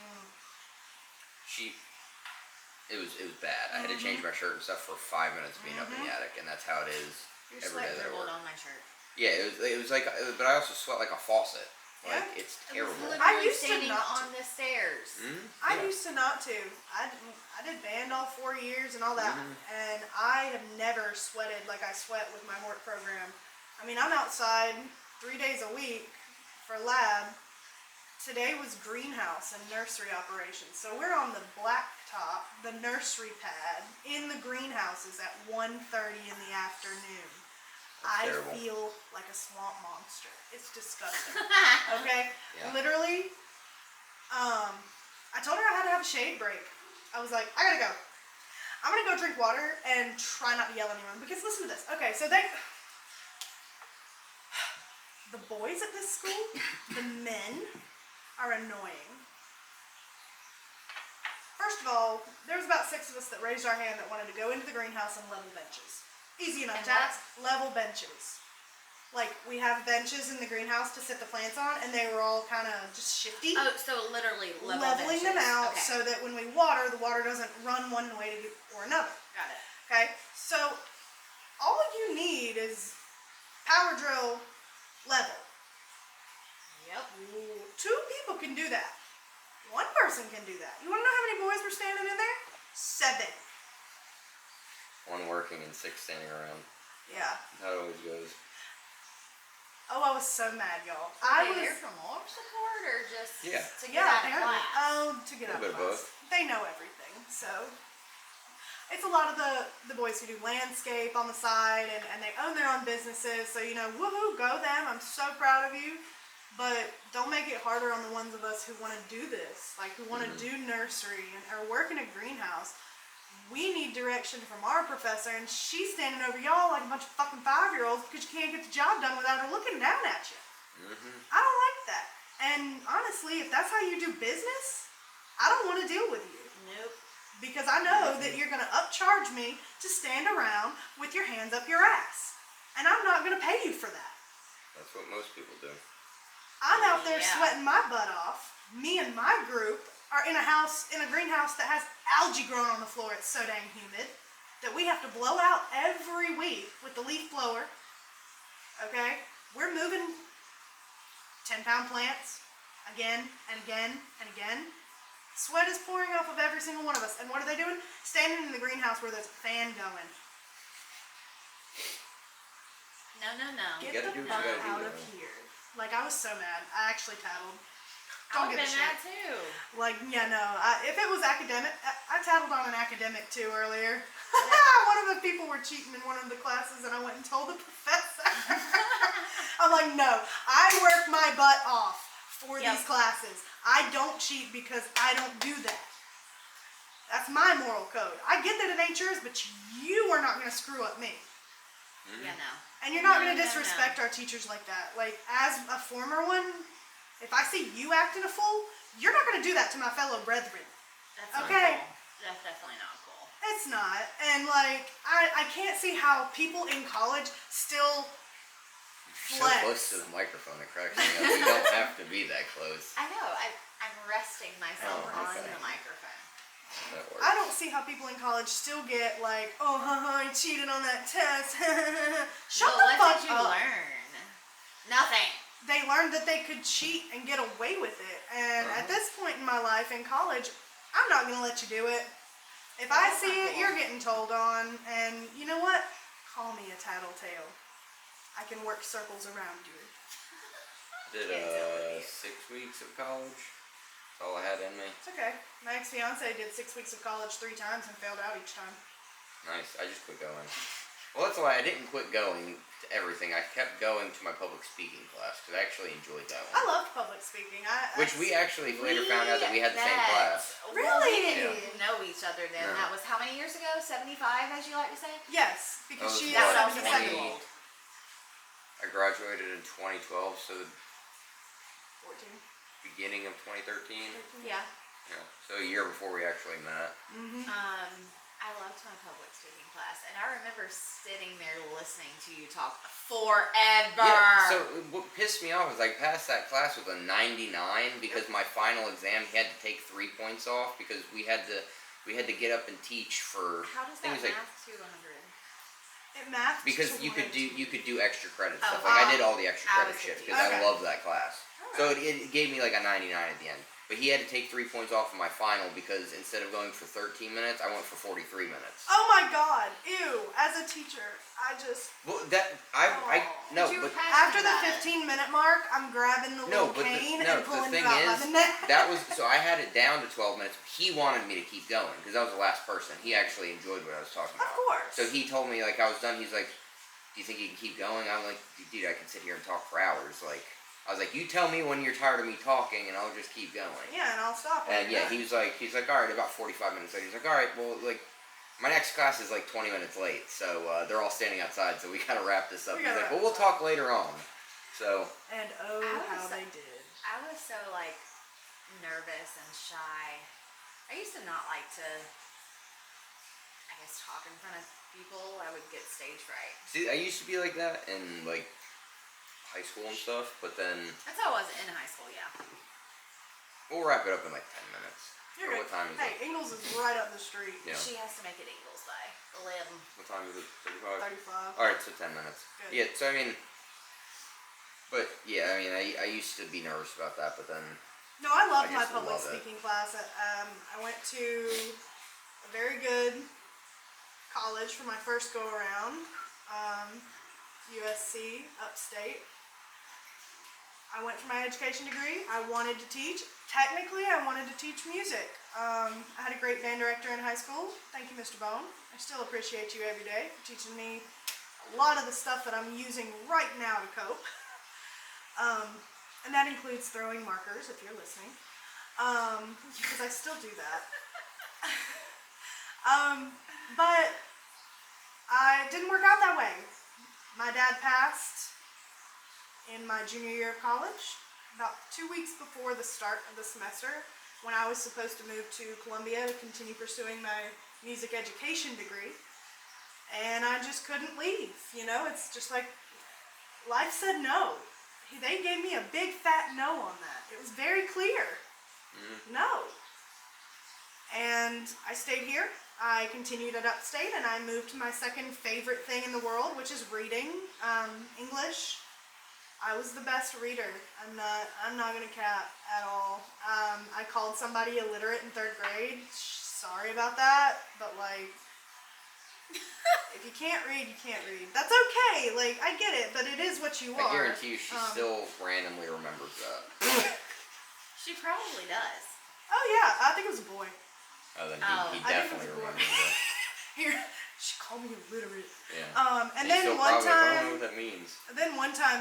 It was bad. I had to change my shirt and stuff for 5 minutes being up in the attic, and that's how it is Your every sweat day that I dribbled work. on my shirt. Yeah, it was like, but I also sweat like a faucet. Like, Yeah. it's I was terrible. literally used to standing not on the stairs. I used to not to. I did band all 4 years and all that, and I have never sweated like I sweat with my work program. I mean, I'm outside 3 days a week for lab. Today was greenhouse and nursery operations, so we're on the blacktop, the nursery pad, in the greenhouses at 1:30 in the afternoon. I terrible. feel like a swamp monster. It's disgusting. Okay? Yeah. Literally, I told her I had to have a the shade break, I was like, I gotta go. I'm gonna go drink water and try not to yell at anyone. Because listen to this. Okay, so the boys at this school, the men, are annoying. First of all, there was about 6 of us that raised our hand that wanted to go into the greenhouse and level benches. Easy enough And task. Level benches. Like, we have benches in the greenhouse to sit the plants on, and they were all kind of just shifty. Oh, so literally Leveling them benches. out Okay. so that when we water, the water doesn't run one way or another. Got it. Okay? So, all you need is power drill level. Yep. 2 people can do that. 1 person can do that. You want to know how many boys were standing in there? 7. 1 working and 6 standing around. Yeah. That always goes. Oh, I was so mad, y'all. I I was there for moral support or just Yeah. to get yeah, out of apparently. class? Oh, to get A out bit of of class. both. They know everything, so it's a lot of the boys who do landscape on the side and they own their own businesses. So woohoo, go them! I'm so proud of you. But don't make it harder on the ones of us who want to do this, like who want to do nursery or work in a greenhouse. We need direction from our professor, and she's standing over y'all like a bunch of fucking 5-year-olds because you can't get the job done without her looking down at you. I don't like that. And honestly, if that's how you do business, I don't want to deal with you. Nope. Because I know that you're going to upcharge me to stand around with your hands up your ass. And I'm not going to pay you for that. That's what most people do. I'm out there Yeah. sweating my butt off. Me and my group are in a greenhouse that has algae growing on the floor. It's so dang humid that we have to blow out every week with the leaf blower. Okay? We're moving 10-pound plants again and again and again. Sweat is pouring off of every single one of us. And what are they doing? Standing in the greenhouse where there's a fan going. No. Get gotta the do what you fuck gotta do, out of though. here. Like, I was so mad. I actually tattled. I Don't would give a have been shit. mad too. Like, yeah, no. If it was academic, I tattled on an academic too earlier. One of the people were cheating in one of the classes, and I went and told the professor. I'm like, no, I work my butt off for Yep. these classes. I don't cheat because I don't do that. That's my moral code. I get that it ain't yours, but you are not going to screw up me. Yeah, no. And you're not No, going to no, disrespect our teachers like that. Like, as a former one, if I see you acting a fool, you're not going to do that to my fellow brethren. That's not Okay. cool. That's definitely not cool. It's not. And, like, I can't see how people in college still So flex. close to the microphone, it cracks me up. You don't have to be that close. I know. I'm resting myself Oh, on okay. the microphone. That works. I don't see how people in college still get, like, oh, I cheated on that test. Shut Well, the what fuck did you up. learn? Nothing. They learned that they could cheat and get away with it. And at this point in my life in college, I'm not going to let you do it. If I That's see not it, cool. you're getting told on. And you know what? Call me a tattletale. I can work circles around you. Did Can't tell with you. 6 weeks of college. That's all I had in me. It's okay. My ex-fiance did 6 weeks of college 3 times and failed out each time. Nice. I just quit going. Well, that's why I didn't quit going to everything. I kept going to my public speaking class because I actually enjoyed that I one. loved public speaking. Which we actually later found out that we had the same class. Well, Really? we didn't know each other then. No. That was how many years ago? 75, as you like to say? Yes, because Oh, she is That what, was 77. 20? I graduated in 2012, so the 14. beginning of 2013. Yeah. Yeah. So a year before we actually met. I loved my public speaking class, and I remember sitting there listening to you talk forever. Yeah, so what pissed me off is I passed that class with a 99 because my final exam he had to take 3 points off because we had to get up and teach for How does I think that it was like math to 100? It mathed because to you could do extra credit Oh, stuff. Like I wow. did all the extra I credit was shit confused. because Okay. I love that class. So it gave me like a 99 at the end. But he had to take 3 points off of my final because instead of going for 13 minutes, I went for 43 minutes. Oh my god, ew. As a teacher, I just... Well, that I no, But you were but After passionate the about it. 15-minute mark, I'm grabbing the No, little but cane the and pulling thing you out by is, the neck. that was so I had it down to 12 minutes. He wanted me to keep going because I was the last person. He actually enjoyed what I was talking Of about. course. So he told me like I was done. He's like, "Do you think you can keep going?" I'm like, "Dude, I can sit here and talk for hours." Like, I was like, you tell me when you're tired of me talking, and I'll just keep going. Yeah, and I'll stop. And yeah, he's like, all right, about 45 minutes later, he's like, all right, well, like, my next class is like 20 minutes late, so they're all standing outside, so we gotta wrap this up. He's like, well, we'll talk later on. So. And how they did. I was so like nervous and shy. I used to not like to, I guess, talk in front of people. I would get stage fright. See, I used to be like that in like high school and stuff, but then That's how I was in high school, yeah. we'll wrap it up in like 10 minutes. You're Or good. what time is Hey, it? Ingles is right up the street. Yeah. She has to make it Eagles by 11. What time is it? 35? 35. Alright, so 10 minutes. Good. Yeah, so I mean, but yeah, I mean, I used to be nervous about that, but then, No, I loved I my just public love it. speaking class. I went to a very good college for my first go around, USC, upstate. I went for my education degree. I wanted to teach. Technically, I wanted to teach music. I had a great band director in high school. Thank you, Mr. Bone. I still appreciate you every day for teaching me a lot of the stuff that I'm using right now to cope. And that includes throwing markers, if you're listening, because I still do that. But it didn't work out that way. My dad passed in my junior year of college, about 2 weeks before the start of the semester, when I was supposed to move to Columbia to continue pursuing my music education degree. And I just couldn't leave, you know, it's just like, life said no. They gave me a big fat no on that. It was very clear. No. And I stayed here. I continued at Upstate, and I moved to my second favorite thing in the world, which is reading, English. I was the best reader. I'm not gonna cap at all. I called somebody illiterate in 3rd grade. Sorry about that, but like, if you can't read, you can't read. That's okay. Like, I get it, but it is what you are. I guarantee you she still randomly remembers that. She probably does. Oh yeah, I think it was a boy. Oh, then Oh, he I think definitely it was a boy. remembers that. Here, she called me illiterate. Yeah. And He's then still one probably like, I don't know time, what that means.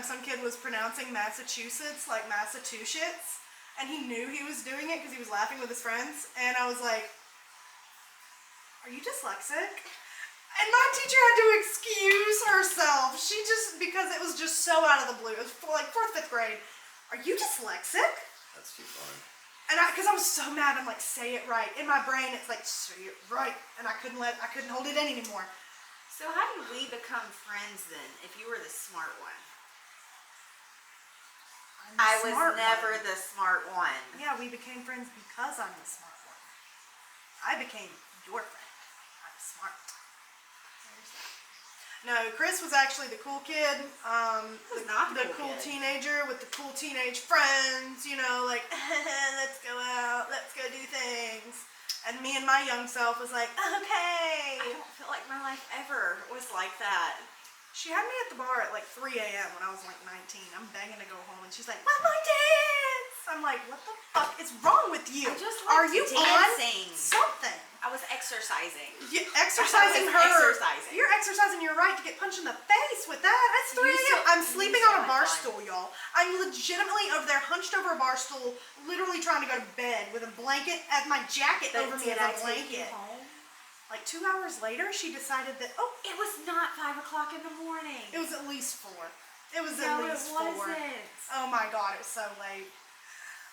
some kid was pronouncing Massachusetts like Massachusetts, and he knew he was doing it because he was laughing with his friends, and I was like, are you dyslexic? And my teacher had to excuse herself. She just, because it was just so out of the blue. It was like 4th, 5th grade. Are you dyslexic? That's too funny. And because I was so mad, I'm like, say it right. In my brain, it's like, say it right. And I couldn't hold it in anymore. So how did we become friends then, if you were the smart one? I'm the I was smart never one. the smart one. Yeah, we became friends because I'm the smart one. I became your friend. I'm smart. There's that. No, Chris was actually the cool kid. was not the the cool cool kid. teenager with the cool teenage friends. You know, like let's go out, let's go do things. And me and my young self was like, okay. I don't feel like my life ever was like that. She had me at the bar at like 3 a.m. when I was like 19. I'm begging to go home, and she's like, "Let my dance." I'm like, "What the fuck is wrong with you? I just Are liked you dancing. on something? I was exercising. You exercising I was her. exercising. You're exercising your right to get punched in the face with that. That's 3 You a.m. still- I'm you sleeping still on a had bar fun. stool, y'all. I'm legitimately over there, hunched over a bar stool, literally trying to go to bed with a blanket as my jacket over me as a blanket. home? Like 2 hours later, she decided that It was not 5 o'clock in the morning. it was at least 4. It was No, at least it 4. wasn't. Oh my god, it was so late.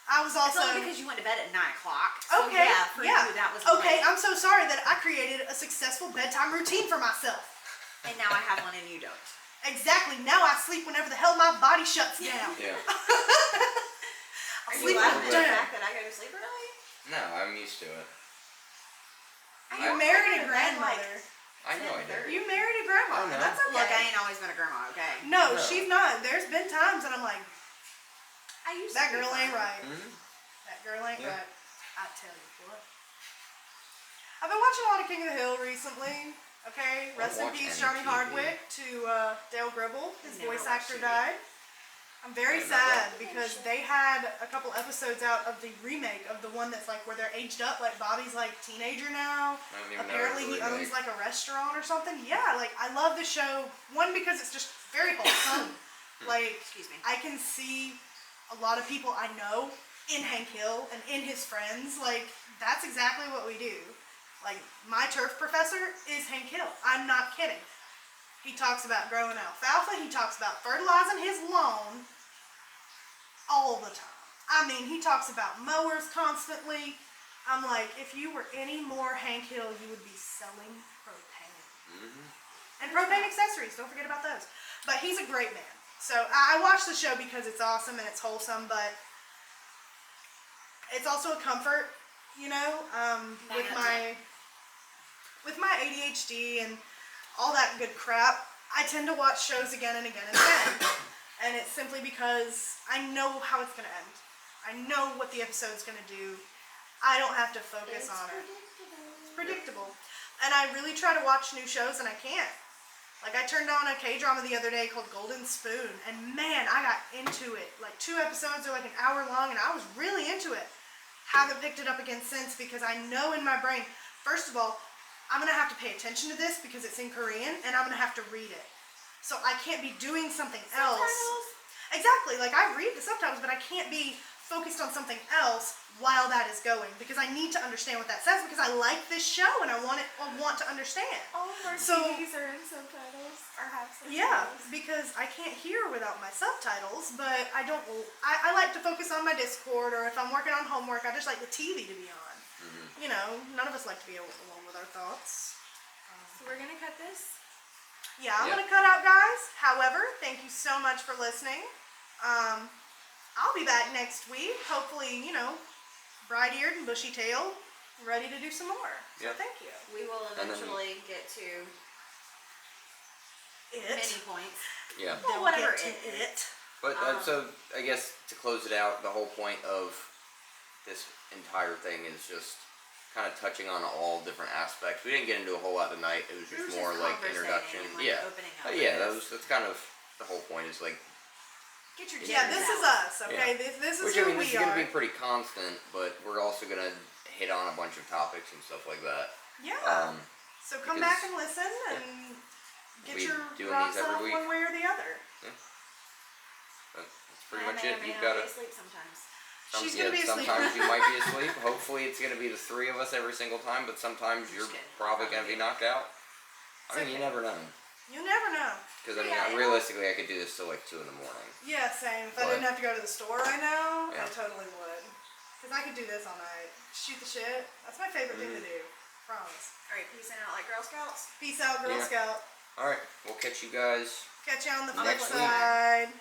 I was It's also only because you went to bed at 9 o'clock. So okay. yeah, for you that was okay. late. I'm so sorry that I created a successful bedtime routine for myself. And now I have one and you don't. Exactly. Now I sleep whenever the hell my body shuts down. Yeah. I Are sleep you laughing with at the down. fact that I go to sleep early? No, I'm used to it. You married a grandmother. I know I did. You married a grandma. I know. That's okay. Look, I ain't always been a grandma, okay? No, No. she's not. There's been times that I'm like, I used that to be girl ain't fine. right. Mm-hmm. That girl ain't Yeah. right. I tell you what. I've been watching a lot of King of the Hill recently. Okay, I don't rest in watch peace, any Johnny TV. Hardwick. To Dale Gribble, his Never voice watched actor TV. died. I'm very I know that. sad because they had a couple episodes out of the remake of the one that's like where they're aged up. Like Bobby's like teenager now. I don't even Apparently know he it was a owns remake. like a restaurant or something. Yeah, like I love the show. One, because it's just very wholesome. Like Excuse me. I can see a lot of people I know in Hank Hill and in his friends, like, that's exactly what we do. Like, my turf professor is Hank Hill. I'm not kidding. He talks about growing alfalfa. He talks about fertilizing his lawn all the time. I mean, he talks about mowers constantly. I'm like, if you were any more Hank Hill, you would be selling propane. And propane accessories, don't forget about those. But he's a great man. So I watch the show because it's awesome and it's wholesome, but it's also a comfort, you know, with my ADHD and all that good crap. I tend to watch shows again and again and again. And it's simply because I know how it's going to end. I know what the episode's going to do. I don't have to focus on it. It's predictable. And I really try to watch new shows and I can't. Like, I turned on a K-drama the other day called Golden Spoon, and man, I got into it. Like, 2 episodes are like an hour long, and I was really into it. Haven't picked it up again since because I know in my brain, first of all, I'm going to have to pay attention to this because it's in Korean, and I'm going to have to read it. So I can't be doing something else. Subtitles? Exactly. Like, I read the subtitles, but I can't be focused on something else while that is going because I need to understand what that says because I like this show and I want to understand. All of our So- TVs are in subtitles or have subtitles. Yeah, because I can't hear without my subtitles, but I don't. I like to focus on my Discord, or if I'm working on homework, I just like the TV to be on. You know, none of us like to be alone with our thoughts. So we're gonna cut this. Yeah, I'm Yeah. gonna cut out, guys. However, thank you so much for listening. I'll be back next week. Hopefully, you know, bright-eared and bushy-tailed, ready to do some more. So Yeah. thank you. We will then- eventually get to It. many points. Yeah. Well, Don't whatever get to it it. But so I guess to close it out, the whole point of this entire thing is just kind of touching on all different aspects. We didn't get into a whole lot tonight. It was We just were more just like conversating introduction. and, like, Yeah. opening up Yeah, with that's kind of the whole point. Is like, Get your Yeah, jitters this is out. us, okay? This is which who I mean, we this is are. gonna be pretty constant, but we're also gonna hit on a bunch of topics and stuff like that. Yeah. So come because- back and listen and get We your doing rocks these every off week. one way or the other. That's pretty I much may or it. may You've not got be to. asleep sometimes. She's gonna be asleep. Sometimes you might be asleep. Hopefully, it's gonna be the 3 of us every single time, but sometimes you're kidding. probably gonna be knocked out. I mean, you okay. never know. You never know. Because I mean, Yeah, realistically, I could do this till like 2 in the morning. Yeah, same. If I But- didn't have to go to the store right now, I Yeah. totally would. Because I could do this all night. Shoot the shit. That's my favorite thing to do. Promise. Alright, peacing out like Girl Scouts. Peace out, Girl Yeah. Scout. All right, we'll catch you guys. Catch you on the flip Next week. side.